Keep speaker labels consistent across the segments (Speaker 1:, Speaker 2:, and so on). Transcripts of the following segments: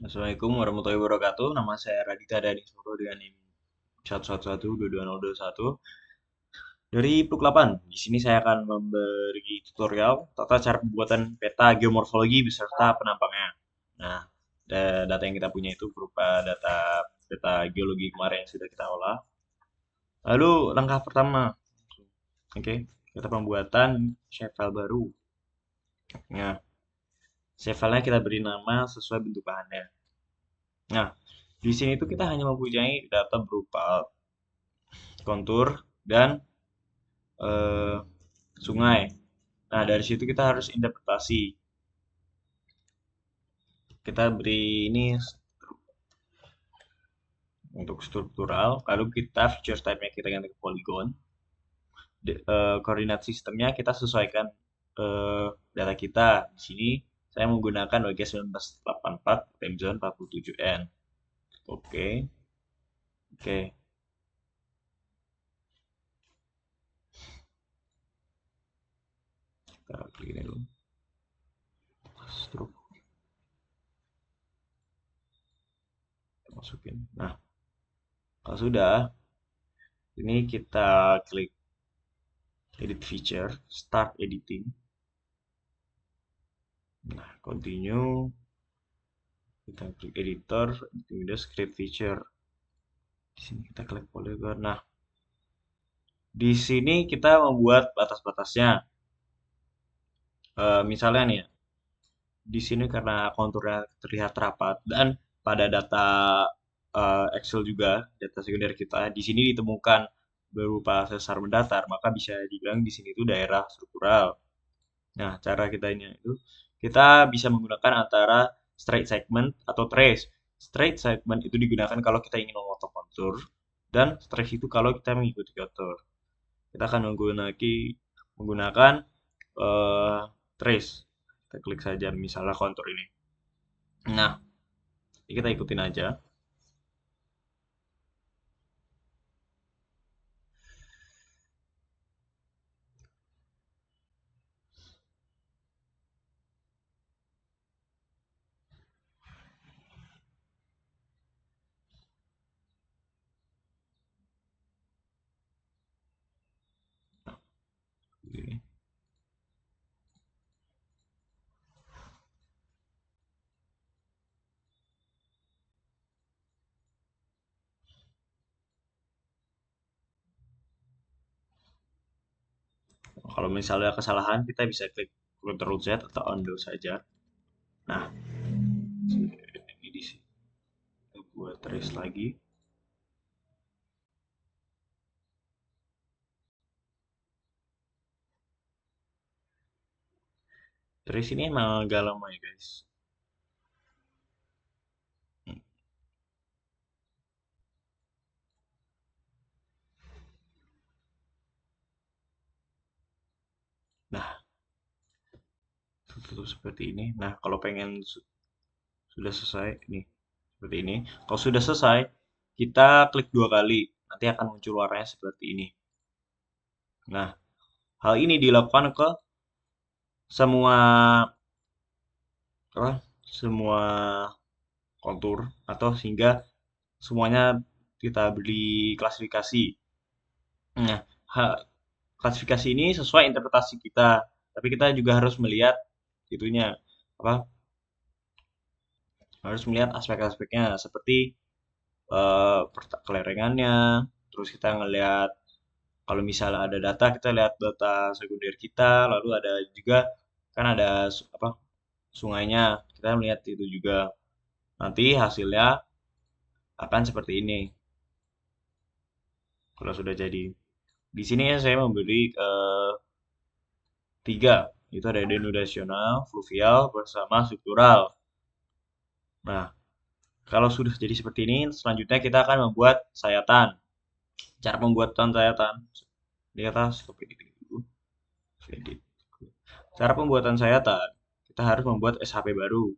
Speaker 1: Assalamualaikum warahmatullahi wabarakatuh. Nama saya Radita Dani Soro dengan NIM 1112221 dari PLUK 8. Di sini saya akan memberi tutorial tata cara pembuatan peta geomorfologi beserta penampangnya. Nah, data yang kita punya itu berupa data peta geologi kemarin yang sudah kita olah. Lalu langkah pertama, oke, kita pembuatan shapefile baru. Nah, shapefile-nya kita beri nama sesuai bentuk bahannya. Nah, di sini tuh kita hanya mempunyai data berupa kontur dan eh, sungai. Nah, dari situ kita harus interpretasi. Kita beri ini untuk struktural, lalu kita feature type-nya kita ganti ke polygon. Koordinat sistemnya kita sesuaikan data kita. Di sini saya menggunakan WG 1984 time zone 47N. Oke, oke. Kita klik ini dulu. Struk masukin. Nah, kalau sudah, ini kita klik edit feature, start editing. Nah, continue. Kita klik editor, Windows script feature. Di sini kita klik polygon. Nah, di sini kita membuat batas-batasnya. Misalnya nih, ya, di sini karena konturnya terlihat rapat dan pada data Excel juga, data sekunder kita, di sini ditemukan berupa sesar mendatar, maka bisa dibilang di sini itu daerah struktural. Nah, cara kita ini itu kita bisa menggunakan antara straight segment atau trace. Straight segment itu digunakan kalau kita ingin memotong kontur dan trace itu kalau kita mengikuti kontur. Kita akan menggunakan eh, trace. Kita klik saja misalnya kontur ini. Nah, kita ikutin aja. Gini. Kalau misalnya kesalahan, kita bisa klik Ctrl Z atau undo saja. Nah, ini di sini. Kita buat trace lagi. Trace ini emang agak lama ya guys. Nah, tutup seperti ini. Nah, kalau pengen sudah selesai, nih seperti ini. Kalau sudah selesai, kita klik dua kali. Nanti akan muncul warnanya seperti ini. Nah, hal ini dilakukan ke semua apa? Semua kontur atau sehingga semuanya kita beri klasifikasi. Nah, klasifikasi ini sesuai interpretasi kita, tapi kita juga harus melihat itunya apa? Harus melihat aspek-aspeknya seperti kelerengannya, terus kita ngelihat kalau misalnya ada data kita lihat data sekunder kita, lalu ada juga kan ada apa sungainya, kita melihat itu juga. Nanti hasilnya akan seperti ini kalau sudah jadi. Di sini saya memberi tiga, itu ada denudasional, fluvial, bersama struktural. Nah, kalau sudah jadi seperti ini, selanjutnya kita akan membuat sayatan. Cara pembuatan sayatan di atas copy dulu, edit. Cara pembuatan sayatan, kita harus membuat SHP baru.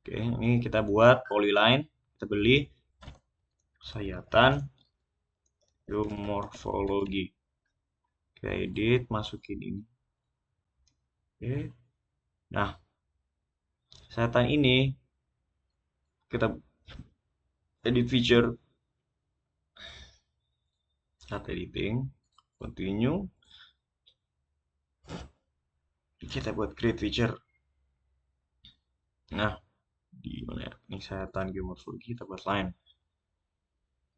Speaker 1: Oke, ini kita buat polyline, kita beli sayatan geomorfologi. Kita edit, masukin ini. Oke. Nah, Kesehatan ini kita edit feature, start editing, continue, kita buat create feature. Nah, di mana ya? Ini sayatan geomorfologi, kita buat line.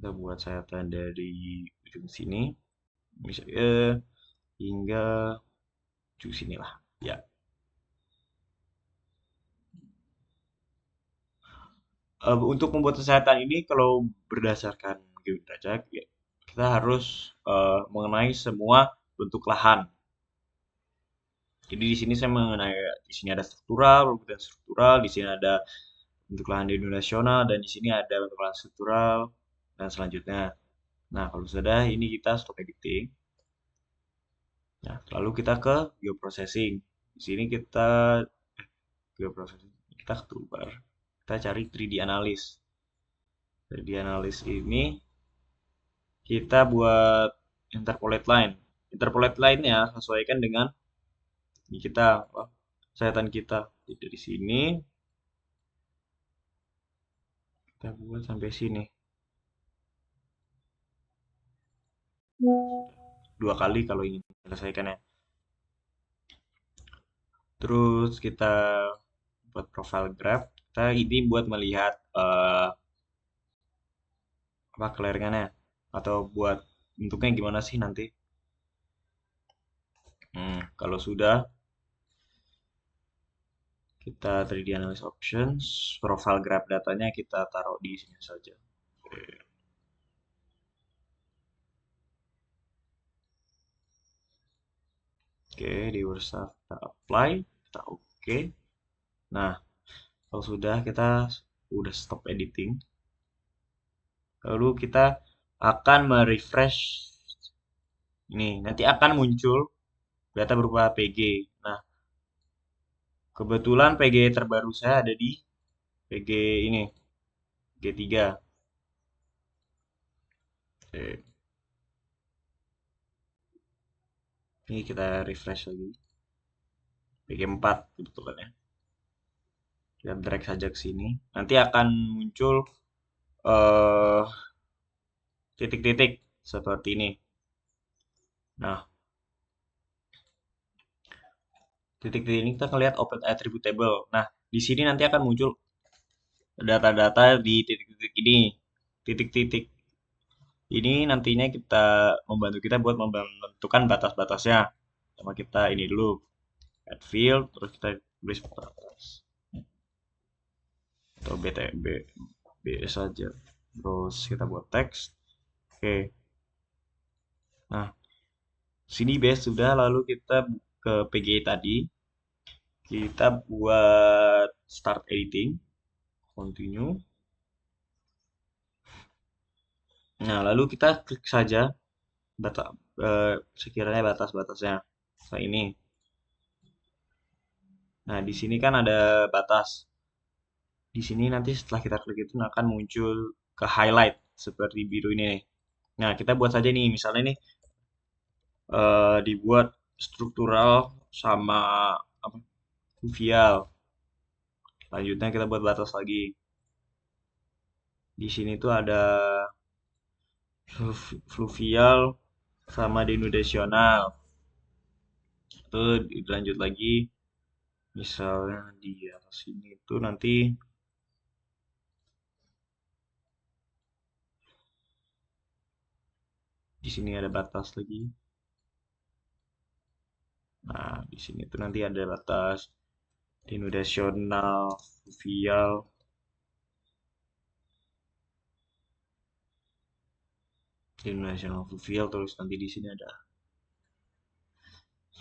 Speaker 1: Kita buat sayatan dari ujung sini, misalnya hingga ujung sini lah. Ya, untuk membuat sayatan ini kalau berdasarkan GeoDrajak, ya, kita harus mengenai semua bentuk lahan. Jadi di sini saya mengenai di sini ada struktural, bentuk struktural, di sini ada bentuk lahan nasional, dan di sini ada bentuk lahan struktural dan selanjutnya. Nah, kalau sudah ini kita stop editing. Nah, lalu kita ke geoprocessing. Di sini kita geoprocessing, kita ke toolbar. Kita cari 3D analysis. 3D analysis ini kita buat interpolate line. Interpolate line-nya sesuaikan dengan kita sayatan kita. Jadi dari sini kita buat sampai sini. 2 kali kalau ingin menyelesaikannya. Terus kita buat profile graph. Kita ini buat melihat apa kelaringannya atau buat bentuknya gimana sih nanti. Kalau sudah kita 3D analysis options, profile graph datanya kita taruh di sini saja. Oke. Oke, di WordStaff kita apply, kita oke. Nah, kalau sudah kita udah stop editing. Lalu kita akan merefresh ini. Nanti akan muncul data berupa PG. Nah, kebetulan PG terbaru saya ada di PG ini, G3. Oke. Ini kita refresh lagi. PG4 kebetulan ya. Kita drag saja ke sini. Nanti akan muncul eh, titik-titik seperti ini. Nah, titik-titik ini kita lihat open attribute table. Nah, di sini nanti akan muncul data-data di titik-titik ini. Titik-titik ini nantinya kita membantu kita buat menentukan batas-batasnya. Sama kita ini dulu, add field, terus kita tulis batas. Atau BTB, BS saja. Terus kita buat teks. Oke. Nah, sini base sudah, lalu kita ke PG tadi. Kita buat start editing, continue. Nah, lalu kita klik saja data sekiranya batas-batasnya. Nah, ini. Nah, di sini kan ada batas. Di sini nanti setelah kita klik itu akan muncul ke highlight seperti biru ini nih. Nah, kita buat saja nih, misalnya nih dibuat struktural sama apa, fluvial. Selanjutnya kita buat batas lagi. Di sini tuh ada fluvial sama denudasional. Itu dilanjut lagi. Misalnya di atas sini itu nanti di sini ada batas lagi. Nah, di sini tuh nanti ada batas denudasional, fluvial, denudasional fluvial, terus nanti di sini ada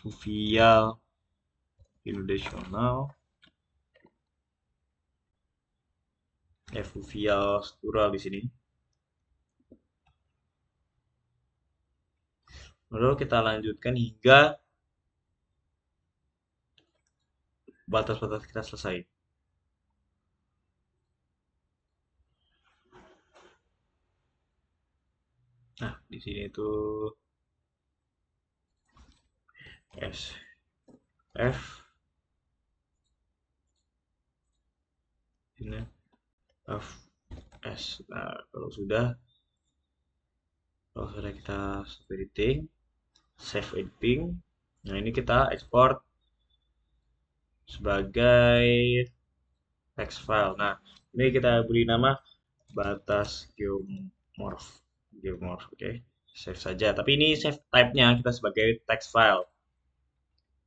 Speaker 1: fluvial, denudasional, fluvial struktural di sini. Lalu kita lanjutkan hingga batas-batas kita selesai. Nah, di sini tuh S, F, ini of s. Nah, kalau sudah kita stop editing, save editing. Nah, ini kita export sebagai text file. Nah, ini kita beri nama batas geomorph. Geomorph, oke. Save saja. Tapi ini save type-nya kita sebagai text file.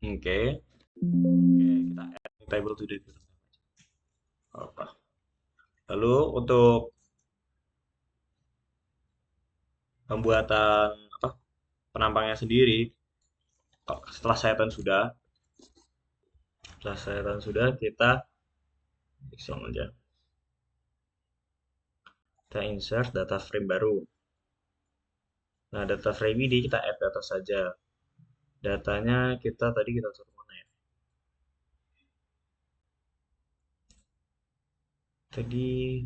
Speaker 1: Oke. Oke, kita add table to the apa. Lalu untuk pembuatan apa penampangnya sendiri, setelah sayatan sudah kita langsung aja kita insert data frame baru. Nah, data frame ini kita add data saja. Datanya kita taruh mana ya? Tadi,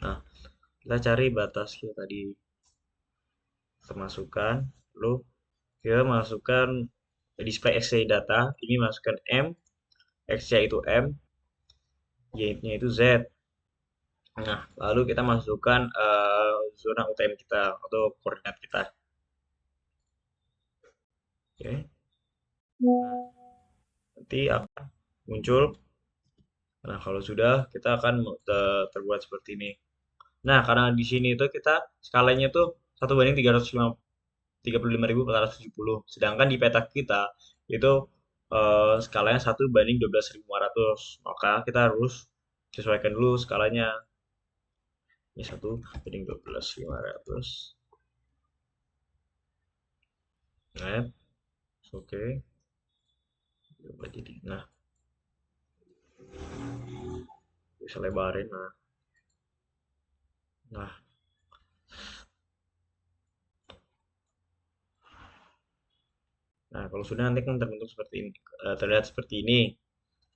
Speaker 1: nah, kita cari batas kita tadi, kita masukkan, lalu kita masukkan display XY data, ini masukkan M, X-nya itu M, Y-nya itu Z. Nah, lalu kita masukkan zona UTM kita atau koordinat kita. Oke. Nah, nanti akan muncul. Nah, kalau sudah kita akan terbuat seperti ini. Nah, karena di sini itu kita skalanya tuh 1 banding 335.470. Sedangkan di peta kita itu skalanya 1 banding 12.500. Maka kita harus sesuaikan dulu skalanya. Ini 1 banding 12.500. Nah, oke. Coba jadi. Nah, bisa lebarin. Nah, nah, kalau sudah nanti kan terbentuk seperti ini, terlihat seperti ini.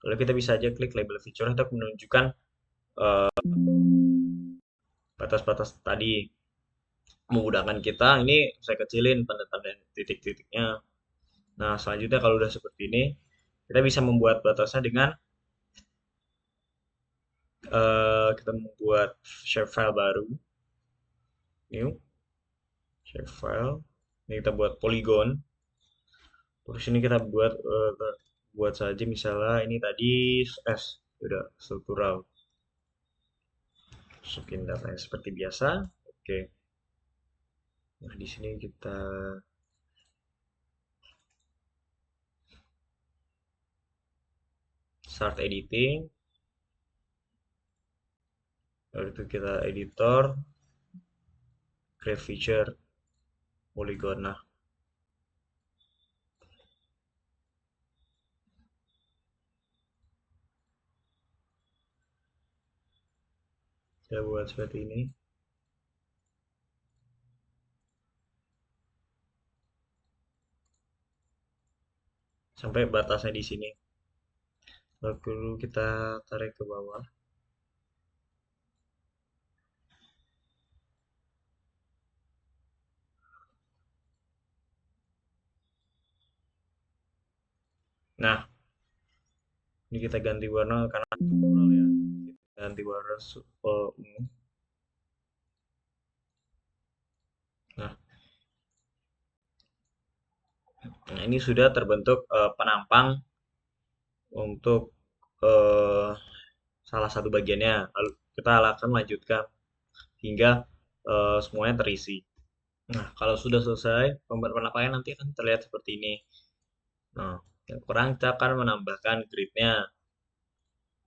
Speaker 1: Lalu kita bisa aja klik label feature untuk menunjukkan batas-batas tadi. Memudahkan kita, ini saya kecilin tanda-tanda titik-titiknya. Nah, selanjutnya kalau udah seperti ini, kita bisa membuat batasnya dengan kita membuat shapefile baru. New shapefile. Ini kita buat polygon. Terus ini kita buat saja misalnya ini tadi S, udah struktural. Masukin datanya seperti biasa. Oke. Nah, di sini kita start editing. Lalu itu kita editor, create feature, polygon. Nah, saya buat seperti ini. Sampai batasnya di sini. Lalu kita tarik ke bawah. Nah, ini kita ganti warna karena struktural ya. Kita ganti warna ungu. Nah, nah, ini sudah terbentuk penampang untuk eh, salah satu bagiannya. Lalu kita akan lanjutkan hingga semuanya terisi. Nah, kalau sudah selesai, penampakannya nanti akan terlihat seperti ini. Nah, yang kurang kita akan menambahkan gridnya.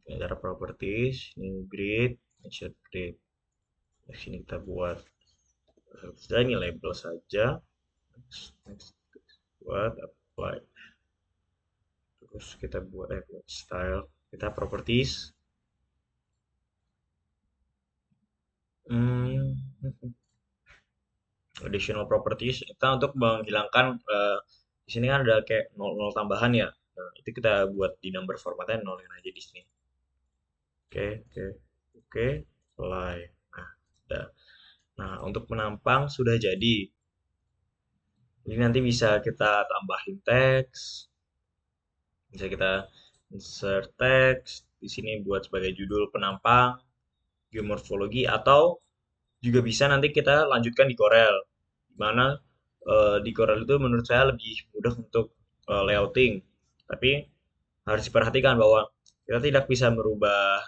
Speaker 1: Cara properties, new grid, insert grid. Di sini kita buat ini label saja. Next, buat apply. Terus kita buat style. Kita properties. Additional properties kita untuk menghilangkan di sini kan ada kayak 00 tambahan ya. Nah, itu kita buat di number formatnya 0 aja di sini. Oke, oke, oke, apply. Nah, udah. Nah, untuk menampang sudah jadi. Ini nanti bisa kita tambahin teks, bisa kita insert teks, di sini buat sebagai judul penampang, geomorfologi, atau juga bisa nanti kita lanjutkan di Corel. Dimana di Corel itu menurut saya lebih mudah untuk layouting. Tapi harus diperhatikan bahwa kita tidak bisa merubah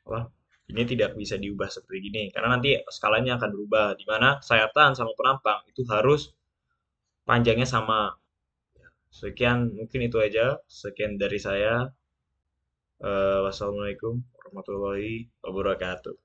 Speaker 1: apa ini tidak bisa diubah seperti gini karena nanti skalanya akan berubah di mana sayatan sama penampang itu harus panjangnya sama. Sekian mungkin itu aja. Sekian dari saya. Wassalamualaikum warahmatullahi wabarakatuh.